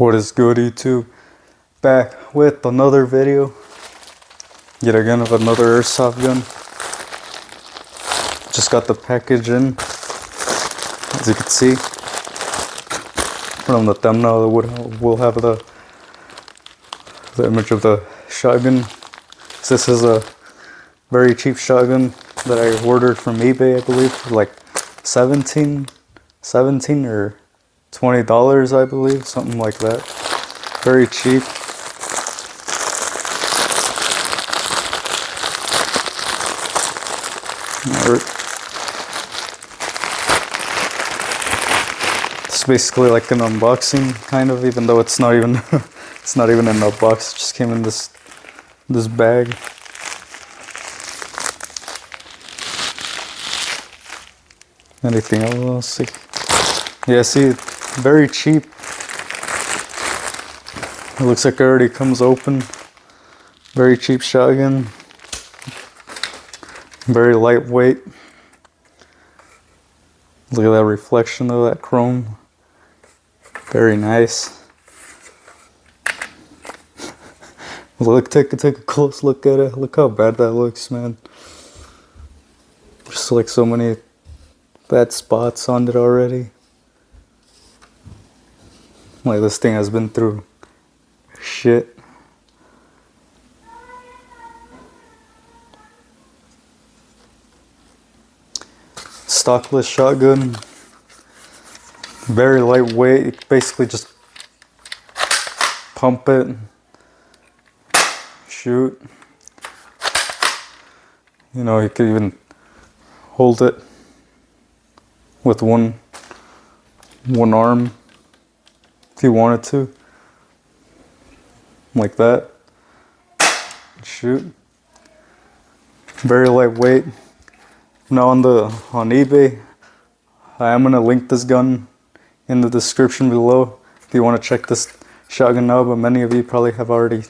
What is good, YouTube? Back with another video, yet again of another airsoft gun. Just got the package in, as you can see from the thumbnail. We'll have the image of the shotgun. This is a very cheap shotgun that I ordered from eBay, I believe, for like 17 or $20, I believe, something like that. Very cheap. It's basically like an unboxing, kind of, even though it's not even it's not even in a box. It just came in this bag. Anything else? Yeah, see, very cheap. It looks like it already comes open. Very cheap shotgun. Very lightweight. Look at that reflection of that chrome. Very nice. Look, take a close look at it. Look how bad that looks, man. Just like so many bad spots on it already. Like this thing has been through shit. Stockless shotgun. Very lightweight. You basically just pump it, shoot. You know, you could even hold it with one arm if you wanted to, like that. Shoot. Very lightweight. Now on eBay, I am gonna link this gun in the description below if you want to check this shotgun out. But many of you probably have already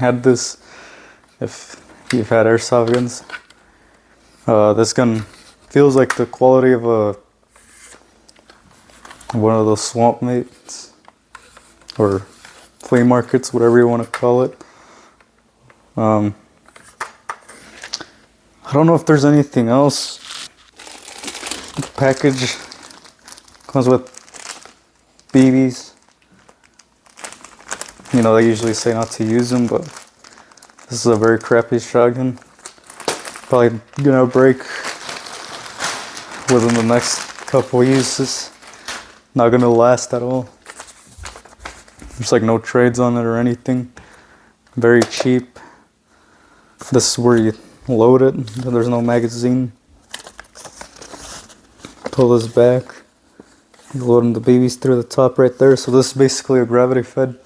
had this if you've had airsoft guns. This gun feels like the quality of one of those swamp mates or flea markets, whatever you want to call it. I don't know if there's anything else. The package comes with BBs. You know, they usually say not to use them, but this is a very crappy shotgun. Probably gonna break within the next couple uses. Not gonna last at all. There's like no trades on it or anything. Very cheap. This is where you load it. There's no magazine. Pull this back. You're loading the BBs through the top right there. So this is basically a gravity fed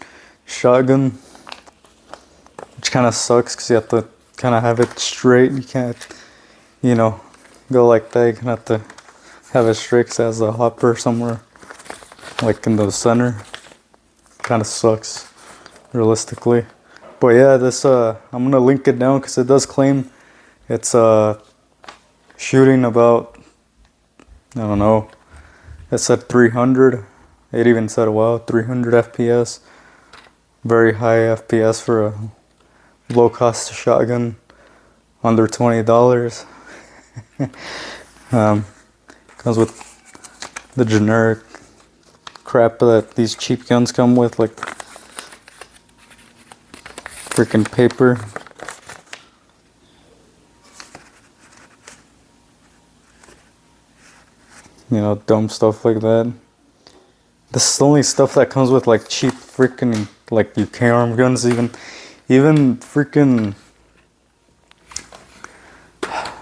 shotgun, which kind of sucks because you have to kind of have it straight. You can't, you know, go like that. You kind of have to have it straight because it has a hopper somewhere like in the center. Kind of sucks realistically. But yeah, this I'm gonna link it down because it does claim it's shooting about, I don't know, it said 300. It even said, wow, 300 FPS. Very high FPS for a low cost shotgun, under $20. Comes with the generic crap that these cheap guns come with, like freaking paper. You know, dumb stuff like that. This is the only stuff that comes with like cheap freaking like UK arm guns. Even freaking,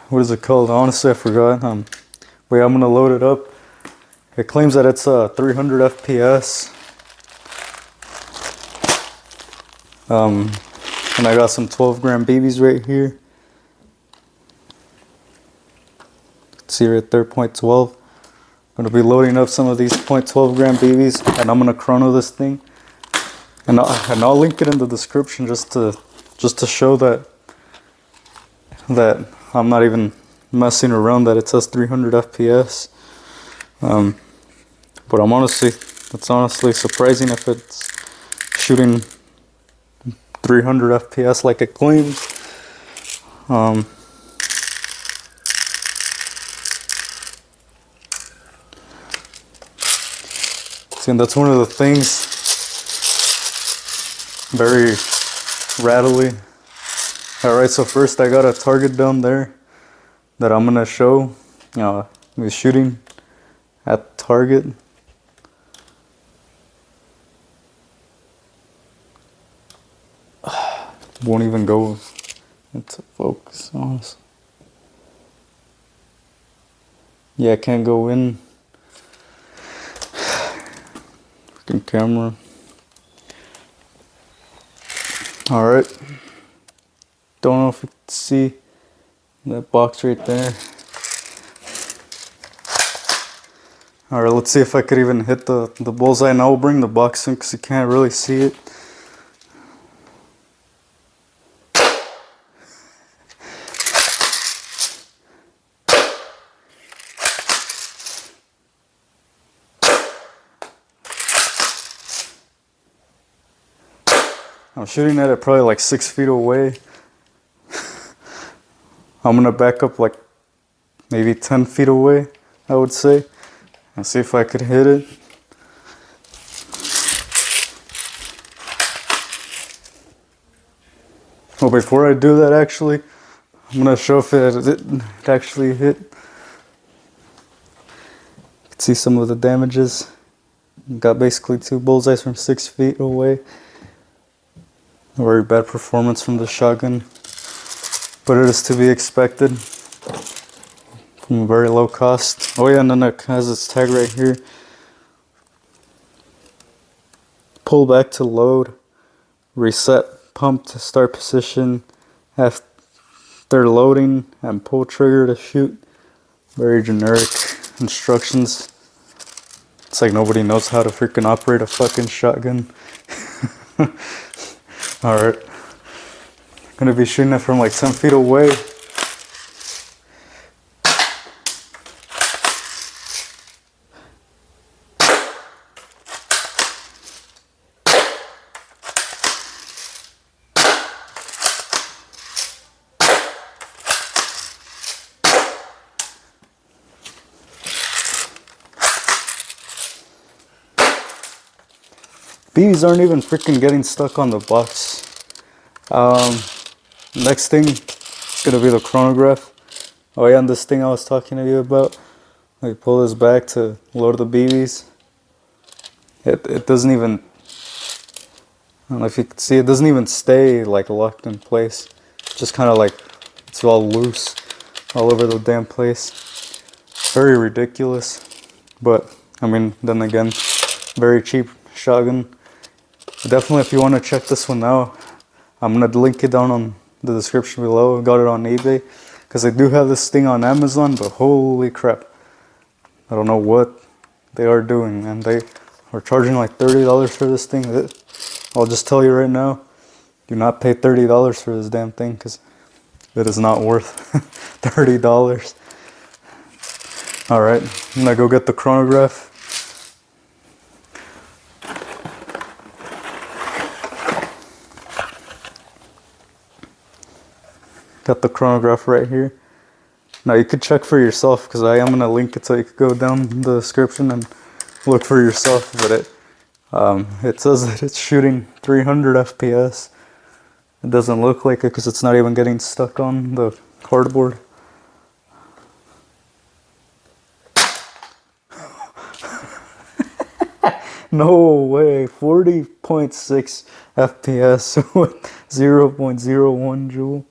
what is it called? Honestly, I forgot. Wait, I'm gonna load it up. It claims that it's 300 FPS. And I got some 12 gram BBs right here. See right there, 0.12. I'm gonna be loading up some of these 0.12 gram BBs, and I'm gonna chrono this thing, and I'll link it in the description just to show that I'm not even messing around, that it says 300 FPS. But it's honestly surprising if it's shooting 300 FPS like it claims. See, and that's one of the things, very rattly. Alright, so first I got a target down there that I'm gonna show. Me shooting at target. Won't even go into focus, honestly. Yeah, I can't go in. Freaking camera. Alright. Don't know if you can see that box right there. Alright, let's see if I could even hit the bullseye. Now we'll bring the box in because you can't really see it. I'm shooting at it probably like 6 feet away. I'm gonna back up like maybe 10 feet away, I would say, and see if I could hit it. Well, before I do that, actually, I'm gonna show if it actually hit. You can see some of the damages. Got basically 2 bullseyes from 6 feet away. A very bad performance from the shotgun, but it is to be expected from a very low cost. Oh yeah, and then it has its tag right here. Pull back to load, reset pump to start position after loading, and pull trigger to shoot. Very generic instructions. It's like nobody knows how to freaking operate a fucking shotgun. Alright. Gonna be shooting it from like 10 feet away. These aren't even freaking getting stuck on the box. Next thing is gonna be the chronograph. Oh yeah, and this thing I was talking to you about. I pull this back to load the BBs. It doesn't even, I don't know if you can see, it doesn't even stay like locked in place. Just kind of like, it's all loose all over the damn place. Very ridiculous. But, I mean, then again, very cheap shotgun. Definitely, if you want to check this one out, I'm going to link it down on the description below. I got it on eBay because I do have this thing on Amazon, but holy crap. I don't know what they are doing, and they are charging like $30 for this thing. I'll just tell you right now, do not pay $30 for this damn thing because it is not worth $30. Alright, I'm going to go get the chronograph. Got the chronograph right here. Now you could check for yourself because I am gonna link it so you could go down in the description and look for yourself. But it says that it's shooting 300 FPS. It doesn't look like it because it's not even getting stuck on the cardboard. No way, 40.6 FPS with 0.01 joule.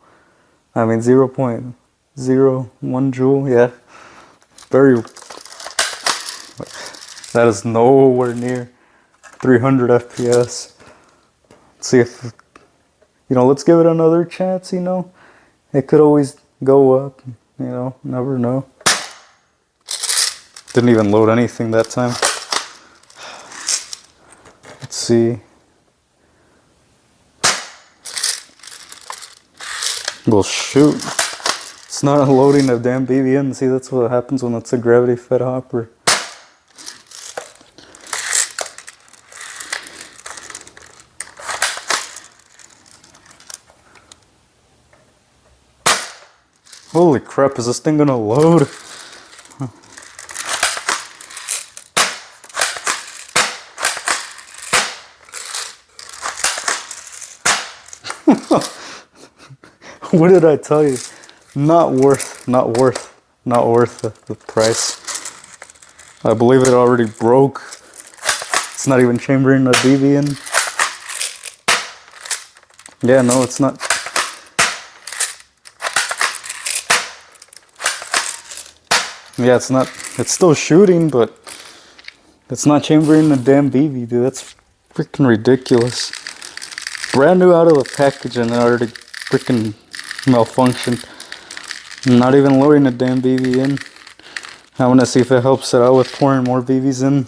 I mean 0.01 joule, yeah. Very, that is nowhere near 300 FPS. Let's see if, let's give it another chance, It could always go up, never know. Didn't even load anything that time. Let's see. Well, shoot. It's not loading a damn BBN. See, that's what happens when it's a gravity-fed hopper. Holy crap, is this thing gonna load? What did I tell you? Not worth the price. I believe it already broke. It's not even chambering the BB in. Yeah, no, it's not. Yeah, it's not. It's still shooting, but it's not chambering the damn BB, dude. That's freaking ridiculous. Brand new out of the package and it already freaking malfunctioned. Not even loading the damn BB in. I want to see if it helps it out with pouring more BBs in.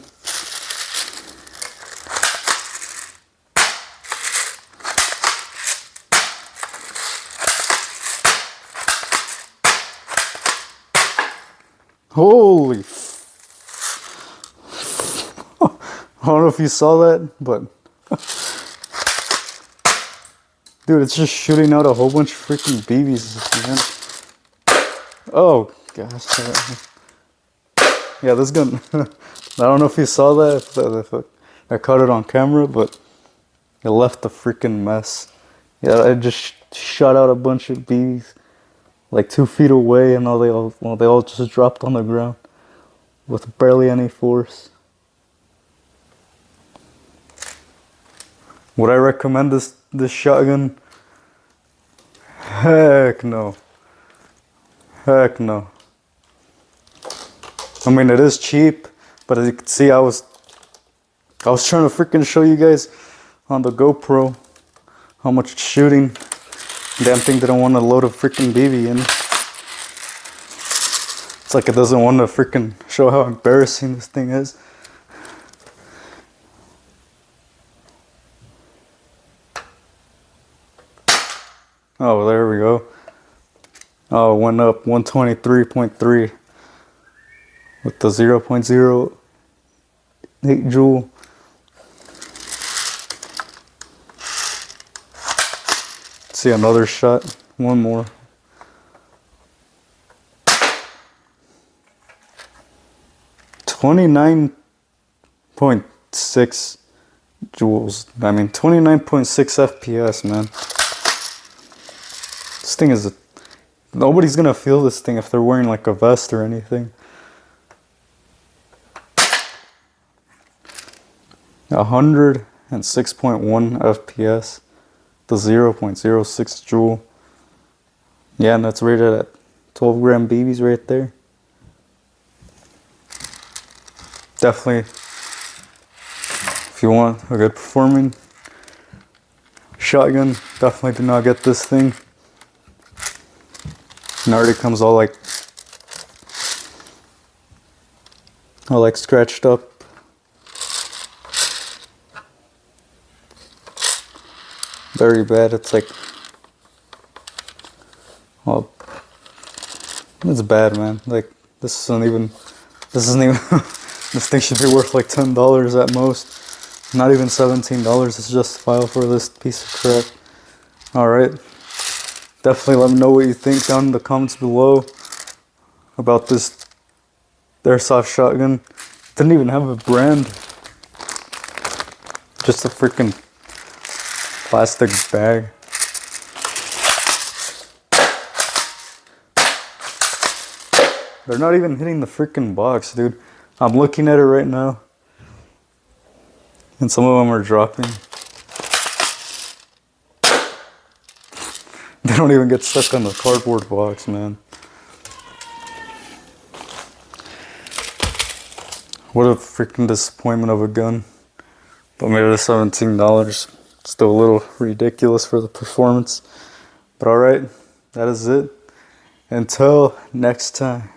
Holy I don't know if you saw that, but dude, it's just shooting out a whole bunch of freaking BBs, man. Oh gosh. Yeah, this gun. I don't know if you saw that, if I caught it on camera, but it left a freaking mess. Yeah, I just shot out a bunch of BBs like 2 feet away, and they all just dropped on the ground with barely any force. Would I recommend this shotgun? Heck no. Heck no. I mean, it is cheap, but as you can see, I was trying to freaking show you guys on the GoPro how much it's shooting. Damn thing didn't want to load a freaking BB in. It's like it doesn't want to freaking show how embarrassing this thing is. Oh, there we go. Oh, it went up 123.3 with the 0.08 joule. See another shot, one more. .6 joules. I mean, 29.6 FPS, man. This thing is nobody's gonna feel this thing if they're wearing like a vest or anything. 106.1 FPS. The 0.06 joule. Yeah, and that's rated at 12 gram BBs right there. Definitely, if you want a good performing shotgun, definitely do not get this thing. It already comes all like scratched up. Very bad. It's like, well, it's bad, man. Like this isn't even this thing should be worth like $10 at most. Not even $17 is justifiable for this piece of crap. Alright. Definitely let me know what you think down in the comments below about this airsoft shotgun. Didn't even have a brand. Just a freaking plastic bag. They're not even hitting the freaking box, dude. I'm looking at it right now, and some of them are dropping. They don't even get stuck on the cardboard box, man. What a freaking disappointment of a gun. But maybe the $17. Still a little ridiculous for the performance. But alright, that is it. Until next time.